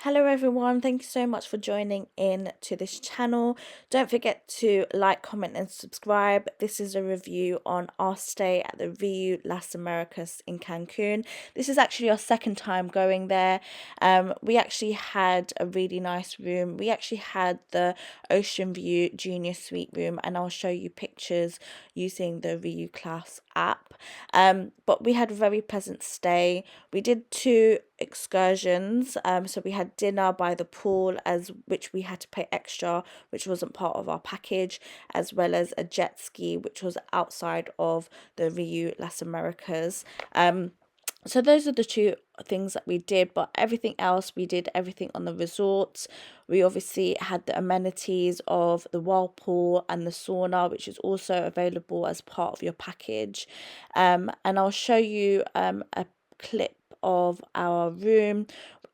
Hello everyone, thank you so much for joining in to this channel. Don't forget to like, comment and subscribe. This is a review on our stay at the RIU Las Americas in Cancun. This is actually our second time going there. We actually had a really nice room. We actually had the Ocean View Junior Suite room, and I'll show you pictures using the RIU Class app. But we had a very pleasant stay. We did two excursions, so we had dinner by the pool, as which we had to pay extra, which wasn't part of our package, as well as a jet ski which was outside of the RIU Las Americas. So those are the two things that we did, but everything else, we did everything on the resort. We obviously had the amenities of the Whirlpool and the sauna, which is also available as part of your package. And I'll show you a clip of our room.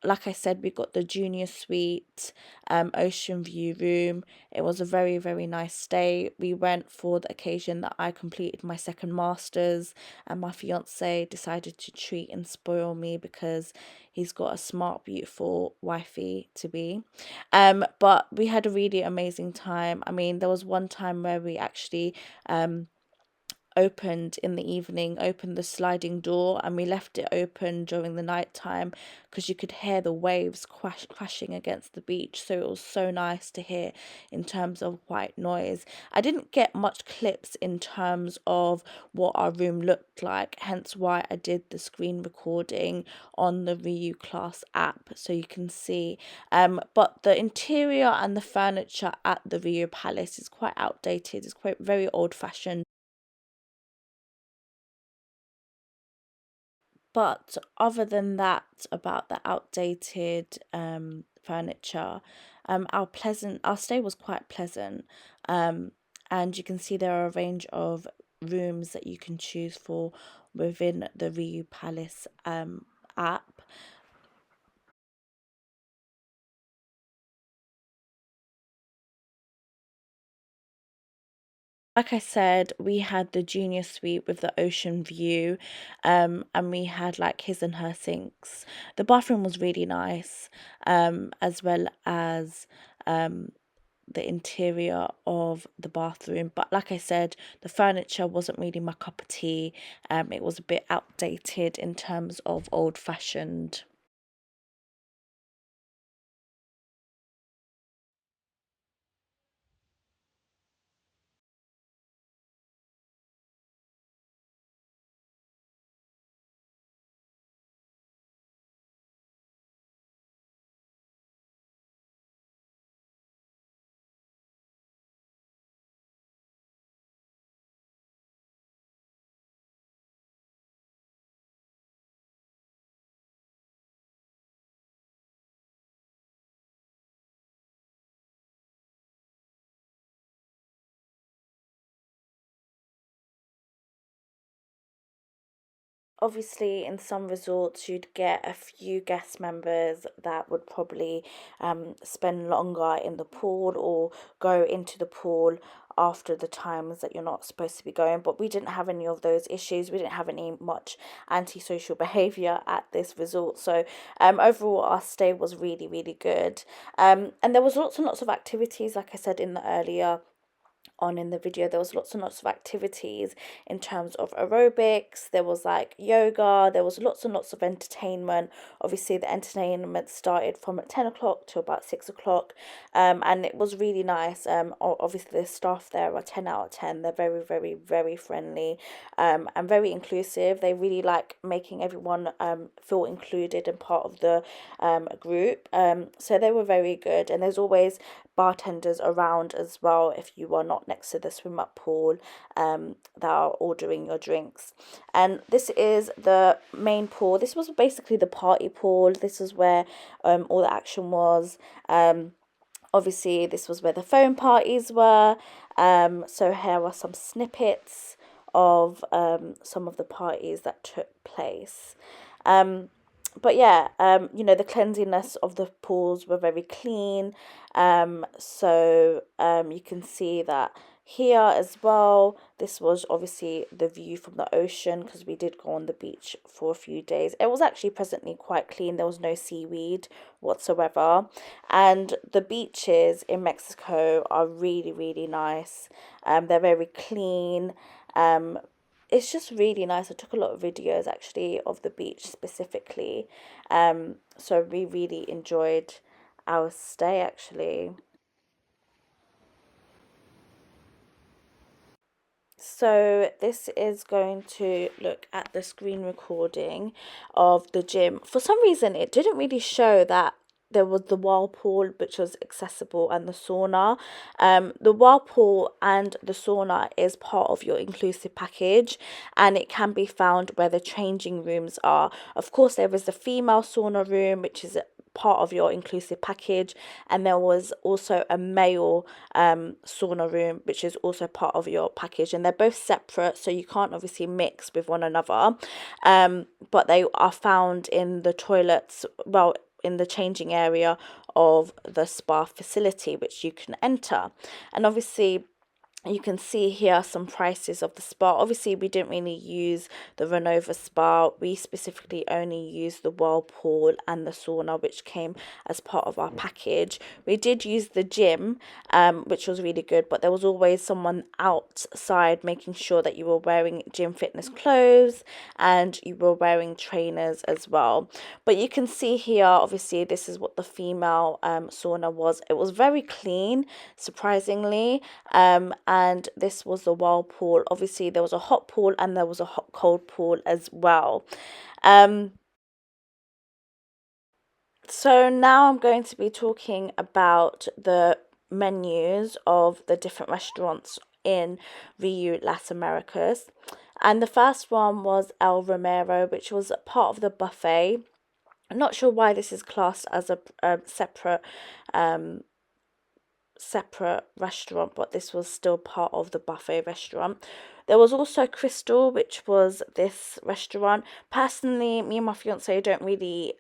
Like I said, we got the junior suite, ocean view room. It was a very, very nice stay. We went for the occasion that I completed my second master's, and my fiance decided to treat and spoil me because he's got a smart, beautiful wifey to be. But we had a really amazing time. I mean, there was one time where we actually opened in the evening, opened the sliding door, and we left it open during the night time because you could hear the waves crashing against the beach. So it was so nice to hear in terms of white noise. I didn't get much clips in terms of what our room looked like, hence why I did the screen recording on the RIU Class app so you can see. But the interior and the furniture at the RIU Palace is quite outdated. It's quite very old fashioned. But other than that, about the outdated furniture, our stay was quite pleasant. And you can see there are a range of rooms that you can choose for within the RIU Palace app. Like I said, we had the junior suite with the ocean view, and we had like his and her sinks. The bathroom was really nice, as well as the interior of the bathroom. But like I said, the furniture wasn't really my cup of tea. It was a bit outdated in terms of old fashioned. Obviously, in some resorts, you'd get a few guest members that would probably spend longer in the pool or go into the pool after the times that you're not supposed to be going. But we didn't have any of those issues. We didn't have any much antisocial behavior at this resort. So overall, our stay was really, really good. And there was lots and lots of activities, like I said in the earlier on in the video. There was lots and lots of activities in terms of aerobics. There was like yoga. There was lots and lots of entertainment. Obviously the entertainment started from at 10 o'clock to about 6 o'clock, and it was really nice. Obviously the staff there are 10 out of 10. They're very, very, very friendly, and very inclusive. They really like making everyone feel included and part of the group. So they were very good, and there's always bartenders around as well if you are not next to the swim up pool, that are ordering your drinks. And this is the main pool. This was basically the party pool. This is where all the action was. Obviously this was where the phone parties were. So here are some snippets of some of the parties that took place. But yeah, the cleanliness of the pools were very clean. So you can see that Here as well, this was obviously the view from the ocean because we did go on the beach for a few days. It was actually presently quite clean. There was no seaweed whatsoever. And the beaches in Mexico are really, really nice. They're very clean. It's just really nice. I took a lot of videos actually of the beach specifically. So we really enjoyed our stay actually. So this is going to look at the screen recording of the gym. For some reason, it didn't really show that there was the Whirlpool, which was accessible, and the sauna. The Whirlpool and the sauna is part of your inclusive package, and it can be found where the changing rooms are. Of course, there is the female sauna room, which is part of your inclusive package, and there was also a male sauna room, which is also part of your package, and they're both separate, so you can't obviously mix with one another. But they are found in the toilets, well, in the changing area of the spa facility, which you can enter. And obviously you can see here some prices of the spa. Obviously, we didn't really use the Renova spa. We specifically only used the Whirlpool and the sauna, which came as part of our package. We did use the gym, which was really good, but there was always someone outside making sure that you were wearing gym fitness clothes and you were wearing trainers as well. But you can see here, obviously, this is what the female sauna was. It was very clean, surprisingly. And this was the Whirlpool. Obviously, there was a hot pool and there was a hot cold pool as well. So now I'm going to be talking about the menus of the different restaurants in RIU Las Americas. And the first one was El Romero, which was part of the buffet. I'm not sure why this is classed as a separate restaurant, but this was still part of the buffet restaurant. There was also Crystal, which was this restaurant. Personally, me and my fiance don't really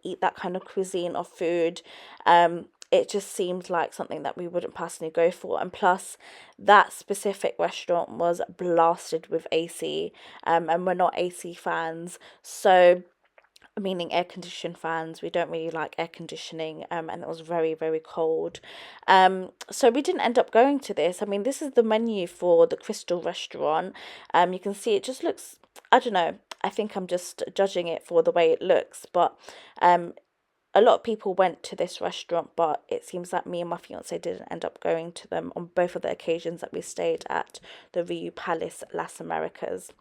eat that kind of cuisine or food. It just seemed like something that we wouldn't personally go for, and plus that specific restaurant was blasted with AC, and we're not AC fans, so meaning air conditioned fans. We don't really like air conditioning, and it was very, very cold. So we didn't end up going to this. I mean, this is the menu for the Crystal restaurant. You can see it just looks, I don't know, I think I'm just judging it for the way it looks, but a lot of people went to this restaurant, but it seems like me and my fiance didn't end up going to them on both of the occasions that we stayed at the RIU Palace Las Americas.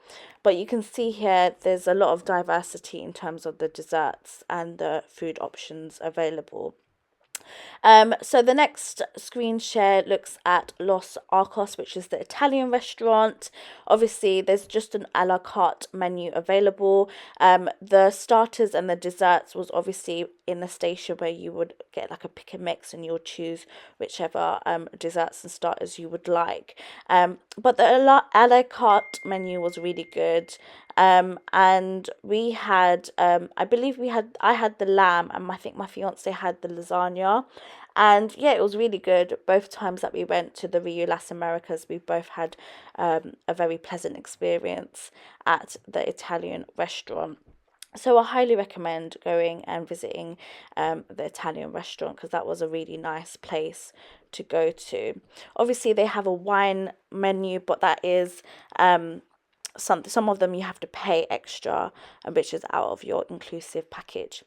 But you can see here there's a lot of diversity in terms of the desserts and the food options available. So the next screen share looks at Los Arcos, which is the Italian restaurant. Obviously, there's just an a la carte menu available. The starters and the desserts was obviously in the station where you would get like a pick and mix and you'll choose whichever desserts and starters you would like. But the a la carte menu was really good. And we had I had the lamb, and I think my fiance had the lasagna, and yeah, it was really good. Both times that we went to the RIU Las Americas, we both had a very pleasant experience at the Italian restaurant. So I highly recommend going and visiting the Italian restaurant, because that was a really nice place to go to. Obviously, they have a wine menu, but that is some of them you have to pay extra, which is out of your inclusive package.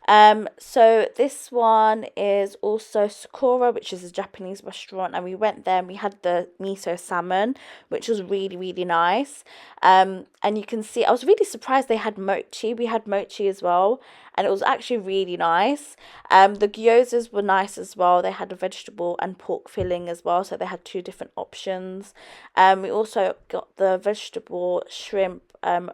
So this one is also Sakura, which is a Japanese restaurant, and we went there and we had the miso salmon, which was really, really nice. And you can see I was really surprised they had mochi. We had mochi as well, and it was actually really nice. The gyozas were nice as well. They had a vegetable and pork filling as well, so they had two different options. We also got the vegetable shrimp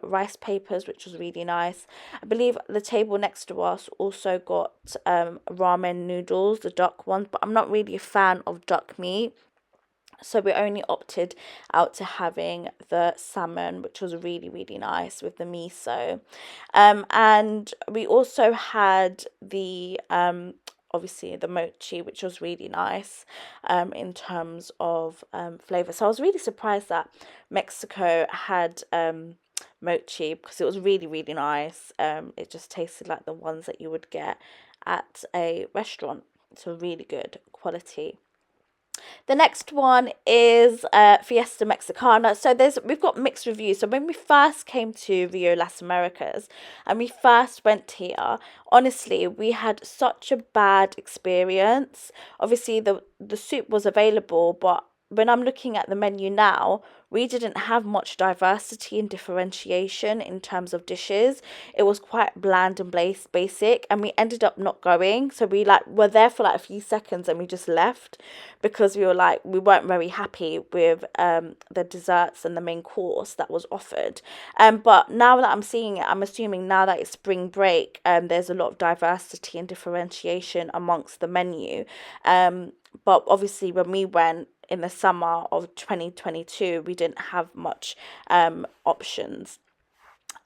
rice papers, which was really nice. I believe the table next to us also got ramen noodles, the duck ones, but I'm not really a fan of duck meat, so we only opted out to having the salmon, which was really, really nice with the miso. And we also had the obviously the mochi, which was really nice in terms of flavor. So I was really surprised that Mexico had mochi, because it was really, really nice. It just tasted like the ones that you would get at a restaurant. So really good quality. The next one is Fiesta Mexicana. So we've got mixed reviews. So when we first came to Rio Las Americas and we first went here, honestly, we had such a bad experience. Obviously, the soup was available, but when I'm looking at the menu now, we didn't have much diversity and differentiation in terms of dishes. It was quite bland and basic, and we ended up not going. So we were there for like a few seconds and we just left, because we weren't very happy with the desserts and the main course that was offered. But now that I'm seeing it, I'm assuming now that it's spring break, there's a lot of diversity and differentiation amongst the menu. But obviously when we went in the summer of 2022, we didn't have much options.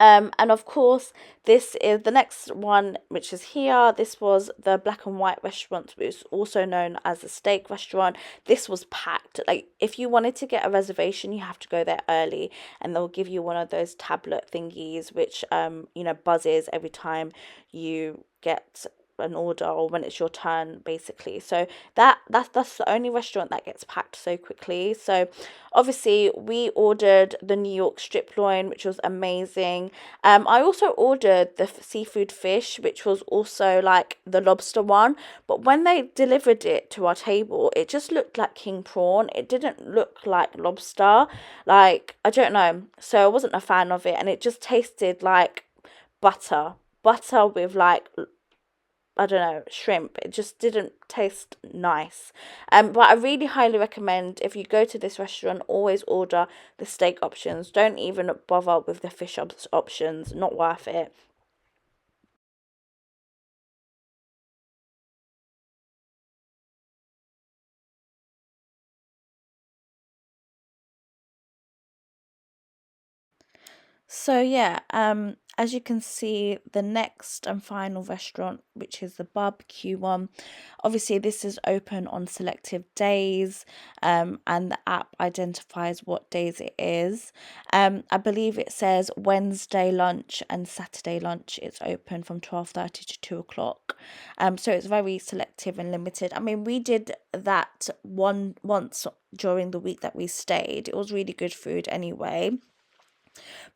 And of course, this is the next one, which is here. This was the Black and White restaurant, which is also known as the steak restaurant. This was packed. Like, if you wanted to get a reservation, you have to go there early, and they'll give you one of those tablet thingies, which buzzes every time you get an order, or when it's your turn, basically. So that's the only restaurant that gets packed so quickly. So obviously we ordered the New York strip loin, which was amazing. I also ordered the seafood fish, which was also like the lobster one, but when they delivered it to our table, it just looked like king prawn. It didn't look like lobster. Like, I don't know, so I wasn't a fan of it, and it just tasted like butter with like, I don't know, shrimp. It just didn't taste nice. But I really highly recommend, if you go to this restaurant, always order the steak options. Don't even bother with the fish options. Not worth it. So yeah, as you can see, the next and final restaurant, which is the barbecue one, obviously this is open on selective days, and the app identifies what days it is. I believe it says Wednesday lunch and Saturday lunch. It's open from 12:30 to 2 o'clock. So it's very selective and limited. I mean, we did that once during the week that we stayed. It was really good food anyway.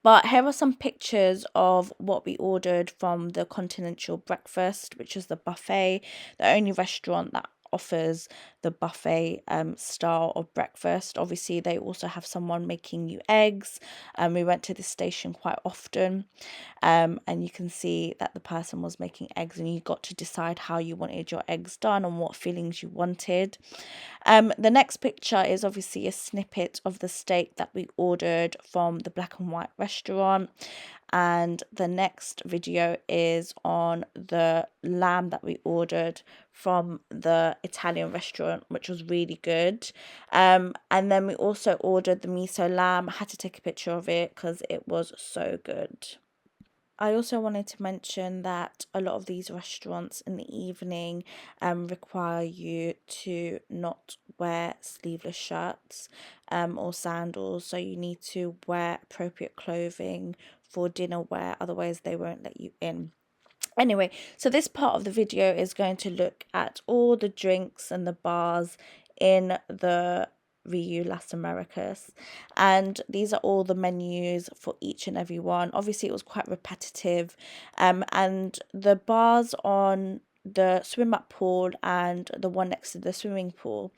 But here are some pictures of what we ordered from the continental breakfast, which is the buffet, the only restaurant that offers the buffet style of breakfast. Obviously, they also have someone making you eggs. We went to this station quite often, and you can see that the person was making eggs, and you got to decide how you wanted your eggs done and what fillings you wanted. The next picture is obviously a snippet of the steak that we ordered from the Black and White restaurant. And the next video is on the lamb that we ordered from the Italian restaurant, which was really good. And then we also ordered the miso lamb. I had to take a picture of it because it was so good. I also wanted to mention that a lot of these restaurants in the evening require you to not wear sleeveless shirts or sandals, so you need to wear appropriate clothing for dinner wear, otherwise they won't let you in. Anyway, so this part of the video is going to look at all the drinks and the bars in the RIU Las Americas, and these are all the menus for each and every one. Obviously it was quite repetitive, and the bars on the swim up pool and the one next to the swimming pool,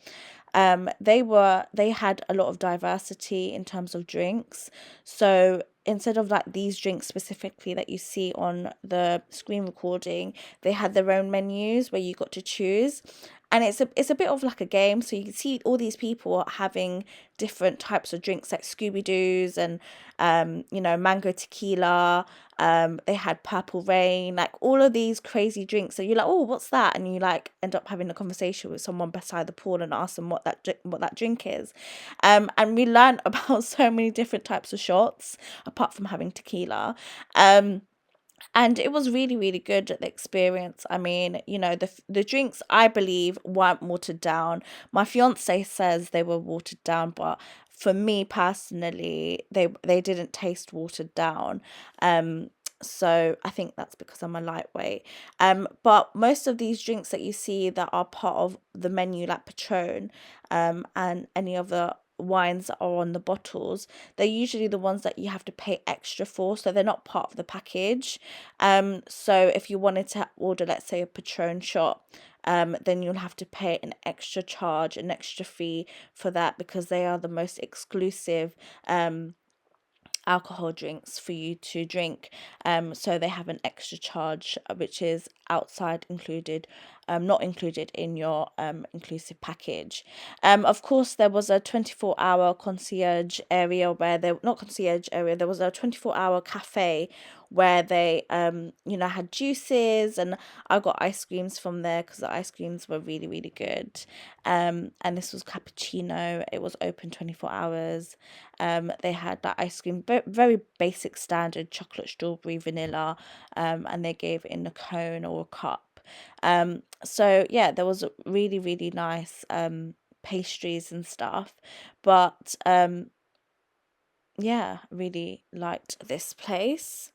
they had a lot of diversity in terms of drinks. So instead of like these drinks specifically that you see on the screen recording, they had their own menus where you got to choose. And it's a bit of like a game. So you can see all these people having different types of drinks, like Scooby Doo's and mango tequila. They had Purple Rain, like all of these crazy drinks. So you're like, oh, what's that? And you like end up having a conversation with someone beside the pool and ask them what that drink is. And we learned about so many different types of shots apart from having tequila. and it was really, really good, the experience. I mean, you know, the drinks, I believe, weren't watered down. My fiance says they were watered down, but for me personally, they didn't taste watered down. um so I think that's because I'm a lightweight. But most of these drinks that you see that are part of the menu, like Patron, and any of the wines that are on the bottles, they're usually the ones that you have to pay extra for, so they're not part of the package. So if you wanted to order, let's say, a Patron shot, then you'll have to pay an extra charge, an extra fee for that, because they are the most exclusive alcohol drinks for you to drink. So they have an extra charge, which is outside included, not included in your inclusive package. Of course, there was a 24-hour concierge area where there, not concierge area, there was a 24-hour cafe where they had juices, and I got ice creams from there because the ice creams were really, really good. And this was cappuccino. It was open 24 hours. They had that ice cream, very basic standard chocolate, strawberry, vanilla, and they gave it in a cone or a cup. So yeah, there was really, really nice pastries and stuff. But yeah, really liked this place.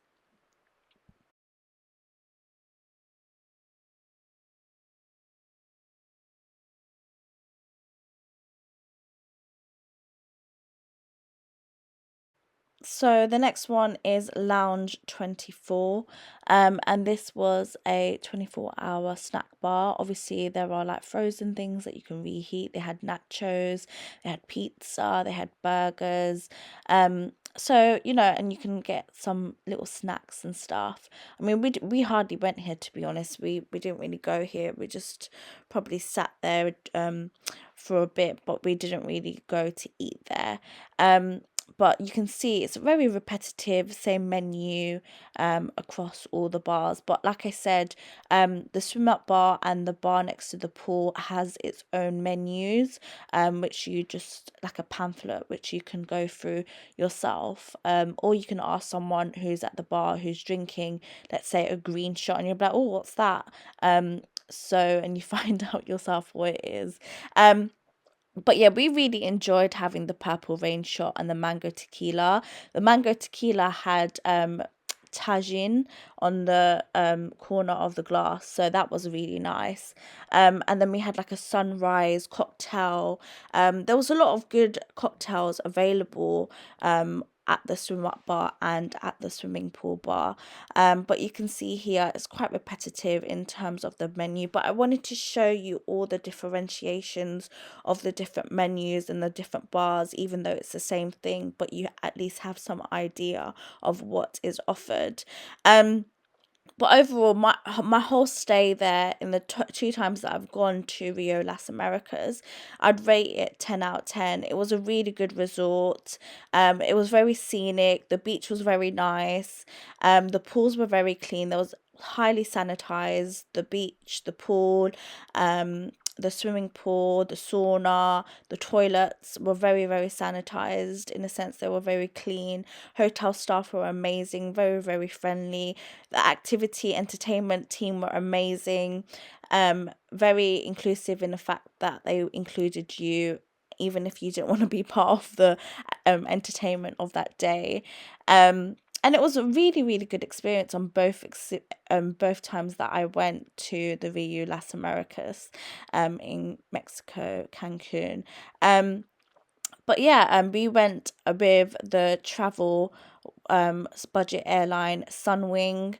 So the next one is Lounge 24. And this was a 24-hour snack bar. Obviously, there are like frozen things that you can reheat. They had nachos, they had pizza, they had burgers. So, and you can get some little snacks and stuff. I mean, we hardly went here, to be honest. We didn't really go here. We just probably sat there for a bit, but we didn't really go to eat there. But you can see it's very repetitive, same menu across all the bars. But like I said, the swim up bar and the bar next to the pool has its own menus, which you just, like a pamphlet, which you can go through yourself, or you can ask someone who's at the bar who's drinking, let's say, a green shot, and you're like, oh, what's that? And you find out yourself what it is. But yeah, we really enjoyed having the purple rain shot and the mango tequila. The mango tequila had tagine on the corner of the glass, so that was really nice. And then we had like a sunrise cocktail. There was a lot of good cocktails available at the swim up bar and at the swimming pool bar. But you can see here it's quite repetitive in terms of the menu, but I wanted to show you all the differentiations of the different menus and the different bars, even though it's the same thing, but you at least have some idea of what is offered. But overall, my whole stay there, in the two times that I've gone to Rio Las Americas, I'd rate it 10 out of 10. It was a really good resort. It was very scenic. The beach was very nice. The pools were very clean. There was highly sanitized. The beach, the pool, the swimming pool, the sauna, the toilets were very, very sanitized, in a sense they were very clean. Hotel staff were amazing, very, very friendly. The activity entertainment team were amazing. Very inclusive in the fact that they included you even if you didn't want to be part of the entertainment of that day. And it was a really, really good experience on both times that I went to the RIU Las Americas in Mexico, Cancun. But yeah, we went with the travel budget airline Sunwing,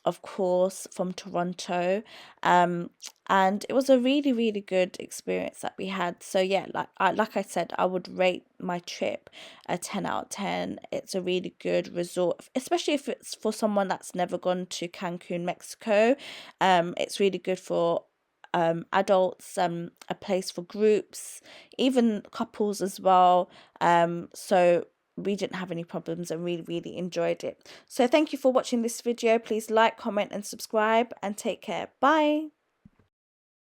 of course, from Toronto. Um, and it was a really, really good experience that we had. So yeah, like I said, I would rate my trip a 10 out of 10. It's a really good resort, especially if it's for someone that's never gone to Cancun, Mexico. It's really good for adults, a place for groups, even couples as well. So we didn't have any problems and really, really enjoyed it. So thank you for watching this video. Please like, comment and subscribe, and take care. Bye.